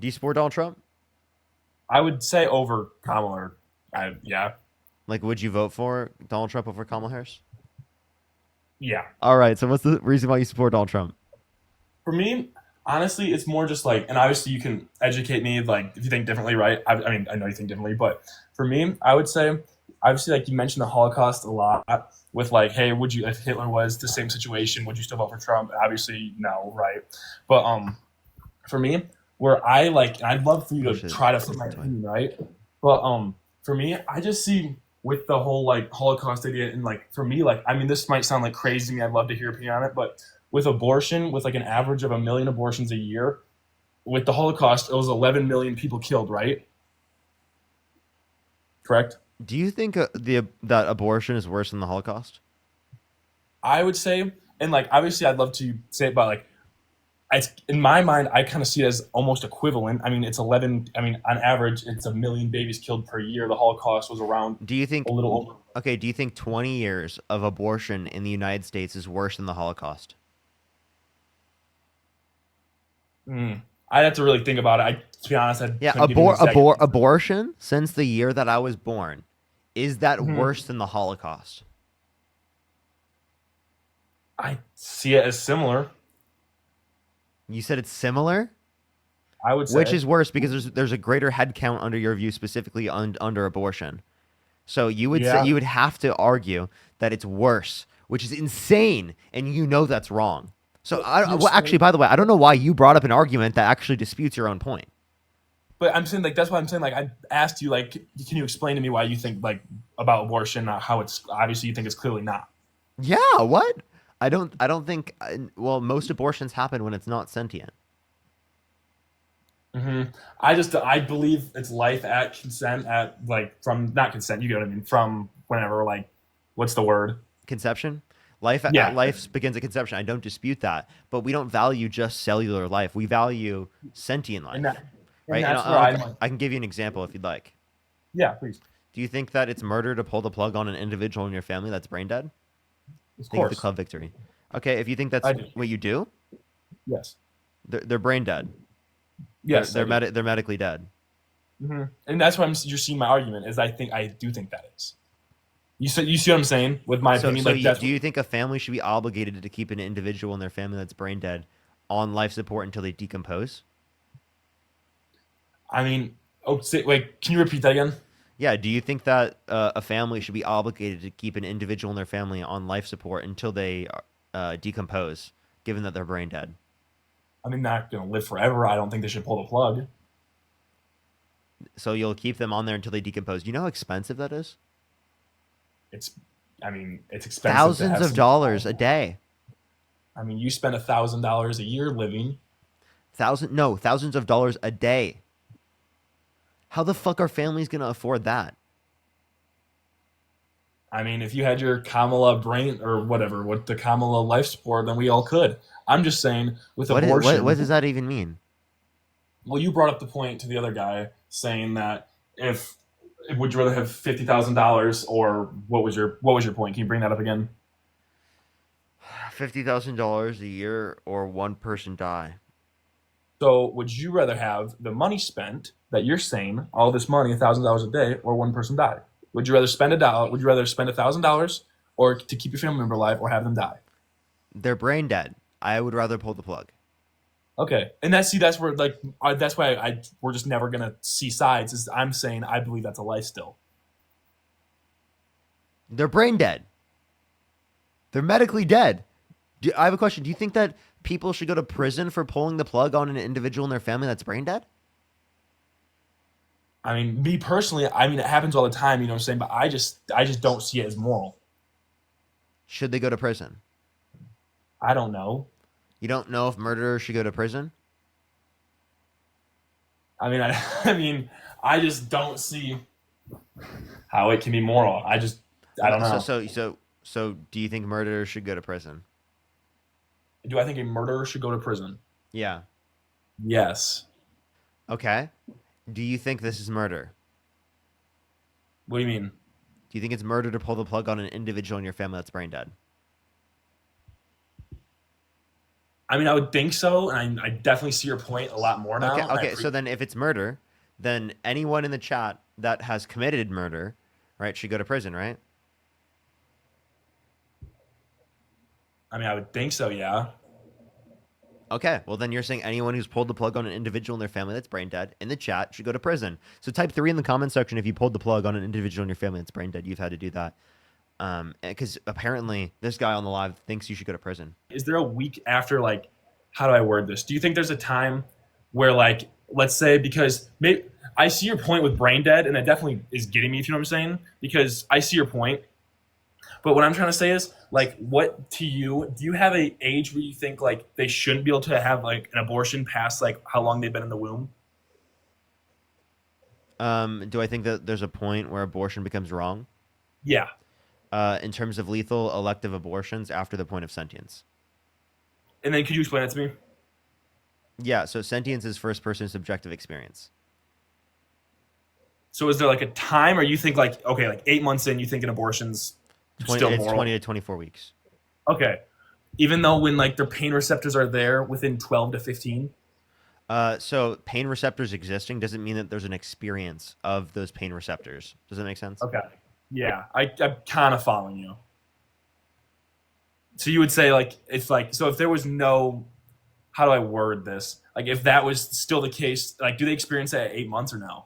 Do you support Donald Trump? I would say over Kamala. Yeah, Like, would you vote for Donald Trump over Kamala Harris? yeah. All right. So, what's the reason why you support Donald Trump? For me, honestly, it's more just like, and obviously you can educate me, like if you think differently, right? I mean, I know you think differently, but for me, I would say, obviously, like you mentioned the Holocaust a lot with like, hey, would you, if Hitler was the same situation, would you still vote for Trump? Obviously, no, right? But for me, where I like, and I'd love for you Oh to shit! try to flip my It's annoying. opinion, right? But for me, I just see with the whole like Holocaust idea, and like for me, like I mean, this might sound like crazy to me. I'd love to hear your opinion on it, but with abortion, with like an average of 1 million abortions a year, with the Holocaust, it was 11 million people killed, right? Correct. Do you think the that abortion is worse than the Holocaust? I would say, and like obviously, I'd love to say it, but like it's in my mind, I kind of see it as almost equivalent. I mean, it's 11. I mean, on average, it's 1 million babies killed per year. The Holocaust was around Do you a think little over. okay? Do you think 20 years of abortion in the United States is worse than the Holocaust? Mm. I'd have to really think about it. To be honest, I Yeah, couldn't give you an exact answer. abortion since the year that I was born. Is that Mhm. worse than the Holocaust? I see it as similar. You said it's similar? I would Which say. is worse because there's a greater head count under your view specifically under abortion. So you would say Yeah, you would have to argue that it's worse, which is insane, and you know that's wrong. So but can you well, actually, explain? by the way, I don't know why you brought up an argument that actually disputes your own point. But I'm saying like that's why I'm saying like I asked you like, can you explain to me why you think like about abortion, how it's obviously you think it's clearly not. Yeah, what? I don't think well, most abortions happen when it's not sentient. hmm I believe it's life at consent at like from not consent. You get what I mean? From whenever like what's the word? Conception. Life at Yeah, life begins at conception. I don't dispute that, but we don't value just cellular life. We value sentient and life, that and right? And that's where I'm like, I can give you an example if you'd like. yeah, please, Do you think that it's murder to pull the plug on an individual in your family that's brain dead? of Think of the course club victory. Okay, if you think I that's do. what you do, Yes, they're brain dead. yes I do. They're medically dead. And that's why you're seeing my argument is I do think that is. You see what I'm saying with my opinion? Like that's Do you think a family should be obligated to keep an individual in their family that's brain dead on life support until they decompose? I mean. Oh, wait, can you repeat that again? Yeah, do you think that a family should be obligated to keep an individual in their family on life support until they decompose, given that they're brain dead? I mean, not gonna live forever. I don't think they should pull the plug. So you'll keep them on there until they decompose. Do you know how expensive that is? It's, I mean, it's expensive to Thousands have of some. dollars a day. I mean, you spend $1,000 a year living. Thousands of dollars a day. How the fuck are families gonna afford that? I mean, if you had your Kamala brain or whatever, what the Kamala life support, then we all could. I'm just saying with What abortion. does that even mean? Well, you brought up the point to the other guy saying that if would you rather have $50,000 or what was your point? Can you bring that up again? $50,000 a year or one person die. So, would you rather have the money spent that you're saying, all this money, $1,000 a day, or one person die? Would you rather spend a dollar? Would you rather spend $1,000 or to keep your family member alive, or have them die? They're brain dead. I would rather pull the plug. Okay, and that's where like that's why we're just never gonna see sides. Is I'm saying I believe that's a life still. They're brain dead. They're medically dead. I have a question. Do you think that people should go to prison for pulling the plug on an individual in their family that's brain dead? I mean, me personally, I mean it happens all the time. You know what I'm saying? But I just don't see it as moral. Should they go to prison? I don't know. You don't know if murderers should go to prison? I mean, I mean, I just don't see how it can be moral. I don't know. So do you think murderers should go to prison? Do I think a murderer should go to prison? Yeah. Yes. Okay. Do you think this is murder? What do you mean? Do you think it's murder to pull the plug on an individual in your family that's brain dead? I mean, I would think so, and I definitely see your point a lot more Okay, now. And I okay. pre- So then, if it's murder, then anyone in the chat that has committed murder, right, should go to prison, right? I mean, I would think so. Yeah. Okay, well then you're saying anyone who's pulled the plug on an individual in their family that's brain dead in the chat should go to prison. So type 3 in the comment section if you pulled the plug on an individual in your family that's brain dead. You've had to do that. Because apparently this guy on the live thinks you should go to prison. Is there a week after, like, how do I word this? Do you think there's a time where, like, let's say, because maybe I see your point with brain dead, and that definitely is getting me, if you know what I'm saying, because I see your point. But what I'm trying to say is, like, what to you, do you have a age where you think, like, they shouldn't be able to have, like, an abortion past, like, how long they've been in the womb? Do I think that there's a point where abortion becomes wrong? Yeah. In terms of lethal elective abortions after the point of sentience. And then could you explain that to me? Yeah, so sentience is first person subjective experience. So is there, like, a time, or you think, like, okay, like 8 months in, you think an abortion's 20, still it's moral? 20 to 24 weeks. Okay. Even though when, like, their pain receptors are there within 12 to 15? So pain receptors existing doesn't mean that there's an experience of those pain receptors. Does that make sense? Okay. Yeah, I'm kind of following you. So you would say, like, if, like, so if there was no, how do I word this? Like, if that was still the case, like, do they experience that at 8 months or no?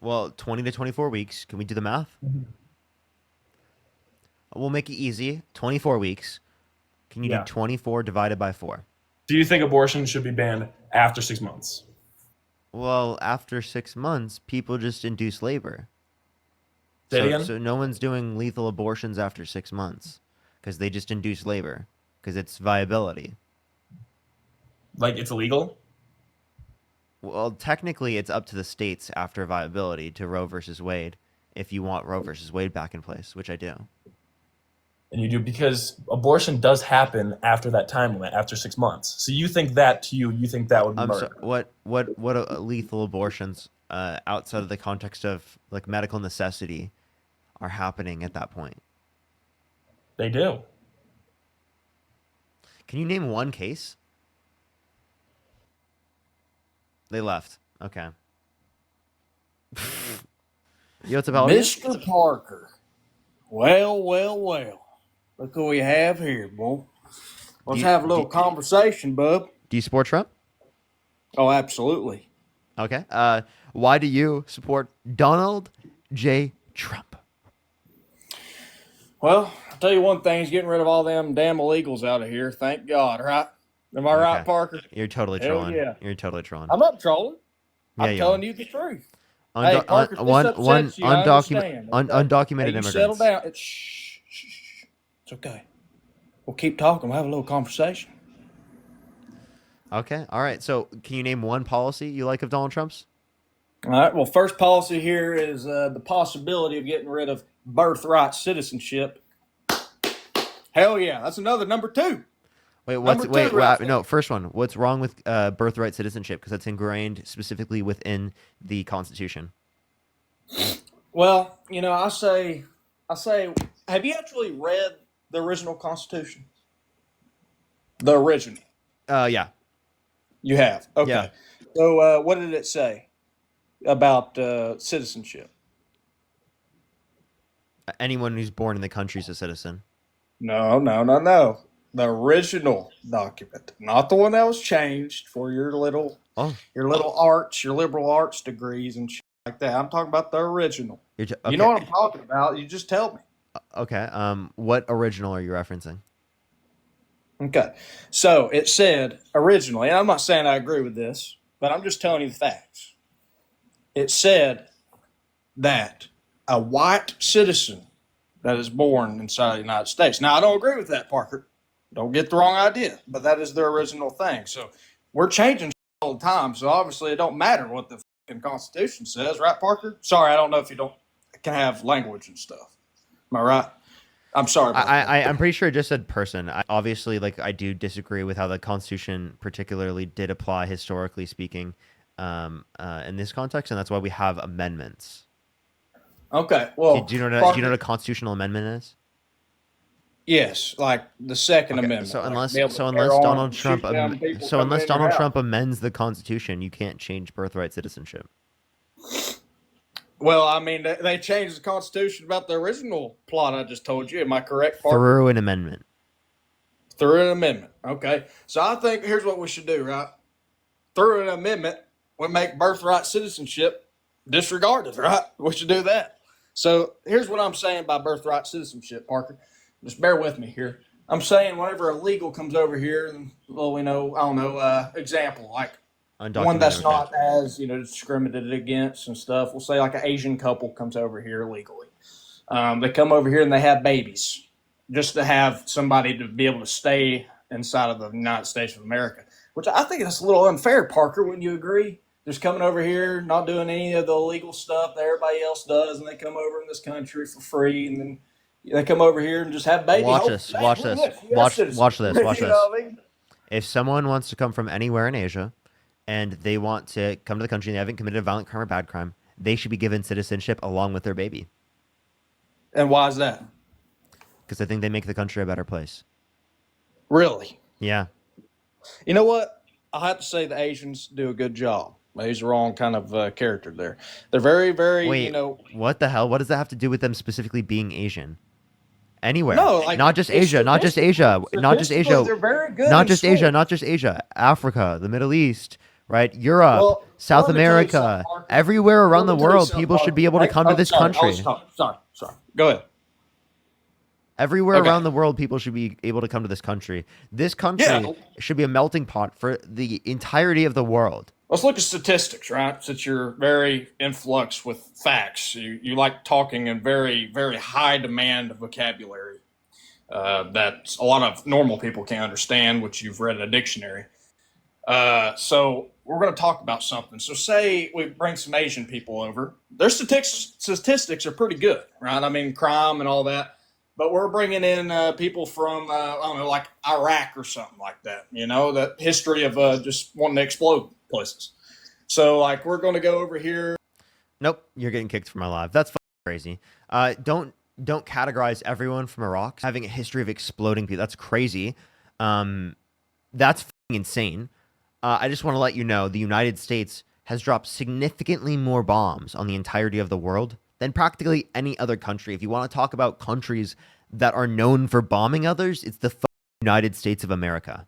Well, 20 to 24 weeks. Can we do the math? We'll make it easy. 24 weeks. Can you do Yeah. 24 divided by 4? Do you think abortion should be banned after 6 months? Well, after 6 months, people just induce labor. Say it So, again. so no one's doing lethal abortions after 6 months because they just induce labor because it's viability. Like, it's illegal? Well, technically, it's up to the states after viability to Roe versus Wade if you want Roe versus Wade back in place, which I do. And you do, because abortion does happen after that time limit, after 6 months. So you think that, to you think that would be So murder? what lethal abortions outside of the context of like medical necessity are happening at that point? They do. Can you name one case? They left. Okay. Yo, what's up, Elliot? Mr. Parker. Well, well, well. Look who we have here, boy. Let's you- have a little do- conversation, bub. Do you support Trump? Oh, absolutely. Okay. Why do you support Donald J. Trump? Well, I'll tell you one thing, he's getting rid of all them damn illegals out of here. Thank God, right? Am I right, Okay. Parker? You're totally Hell trolling. yeah. You're totally trolling. I'm not trolling. Yeah, I'm you telling are. you the truth. Undo- Hey, Parker, if one this upsets you, I understand. Okay? undocumented Hey, you settle immigrants. down. Shh. It's okay. We'll keep talking. We'll have a little conversation. Okay. All right. So, can you name one policy you like of Donald Trump's? All right. Well, first policy here is the possibility of getting rid of birthright citizenship. Hell yeah, that's another number 2. Wait, Number two, right no, first one. What's wrong with birthright citizenship? Because that's ingrained specifically within the Constitution. Well, you know, I say, have you actually read the original Constitution? The original. Yeah. You have. Okay. Yeah. So, what did it say about citizenship? Anyone who's born in the country is a citizen. No. The original document, not the one that was changed for your little Oh, arts, your liberal arts degrees and shit like that. I'm talking about the original. okay. You know what I'm talking about. You just tell me. Okay. What original are you referencing? Okay. So it said originally, and I'm not saying I agree with this, but I'm just telling you the facts. It said that a white citizen that is born inside the United States. Now, I don't agree with that, Parker. Don't get the wrong idea, but that is the original thing. So we're changing all the time. So obviously, it don't matter what the fucking Constitution says, right, Parker? Sorry, I don't know if you don't can have language and stuff. Am I right? I'm sorry. About that. I'm pretty sure it just said person. Obviously, like I do disagree with how the Constitution particularly did apply historically speaking, in this context, and that's why we have amendments. Okay. Well, Do you know Parker, what a constitutional amendment is? Yes, like the Second Okay, Amendment. so Like, be able to bear unless arms and shoot down people coming in your house. Trump amends the Constitution, you can't change birthright citizenship. Well, I mean, they changed the Constitution about the original plot I just told you. Am I correct, Parker? Through an amendment. Through an amendment. Okay. So I think here's what we should do, right? Through an amendment, we make birthright citizenship disregarded, right? We should do that. So here's what I'm saying by birthright citizenship, Parker. Just bear with me here. I'm saying whenever a legal comes over here, and well, we know, I don't know, example, like one that's not as, discriminated against and stuff. We'll say like an Asian couple comes over here illegally. They come over here and they have babies just to have somebody to be able to stay inside of the United States of America, which I think that's a little unfair, Parker. Wouldn't you agree? Just coming over here, not doing any of the illegal stuff that everybody else does, and they come over in this country for free, and then they come over here and just have babies. Watch this. Watch this. Watch this. Watch this. You know what I mean? If someone wants to come from anywhere in Asia and they want to come to the country and they haven't committed a violent crime or bad crime, they should be given citizenship along with their baby. And why is that? Because I think they make the country a better place. Really? Yeah. You know what? I have to say the Asians do a good job. He's the wrong kind of character there. They're very, very, Wait, what the hell? What does that have to do with them specifically being Asian? Anywhere. No, like, not just Asia, not just Asia, not just Asia. They're very good. Not just Asia, not just Asia. Africa, the Middle East, right? Europe, Well, South America, everywhere around the world, people should be able to come to this country. Sorry. Go ahead. Everywhere around the world, people should be able to come to this country. This country should be a melting pot for the entirety of the world. Let's look at statistics, right? Since you're very influx with facts, you like talking in very, very high demand vocabulary that a lot of normal people can't understand, which you've read in a dictionary. So we're going to talk about something. So say we bring some Asian people over. Their statistics are pretty good, right? I mean, crime and all that. But we're bringing in people from, I don't know, like Iraq or something like that, the history of just wanting to explode places. So, like, we're going to go over here. Nope, you're getting kicked from our live. That's crazy. Don't categorize everyone from Iraq having a history of exploding people. That's crazy. That's insane. I just want to let you know the United States has dropped significantly more bombs on the entirety of the world than practically any other country. If you want to talk about countries that are known for bombing others, it's the United States of America.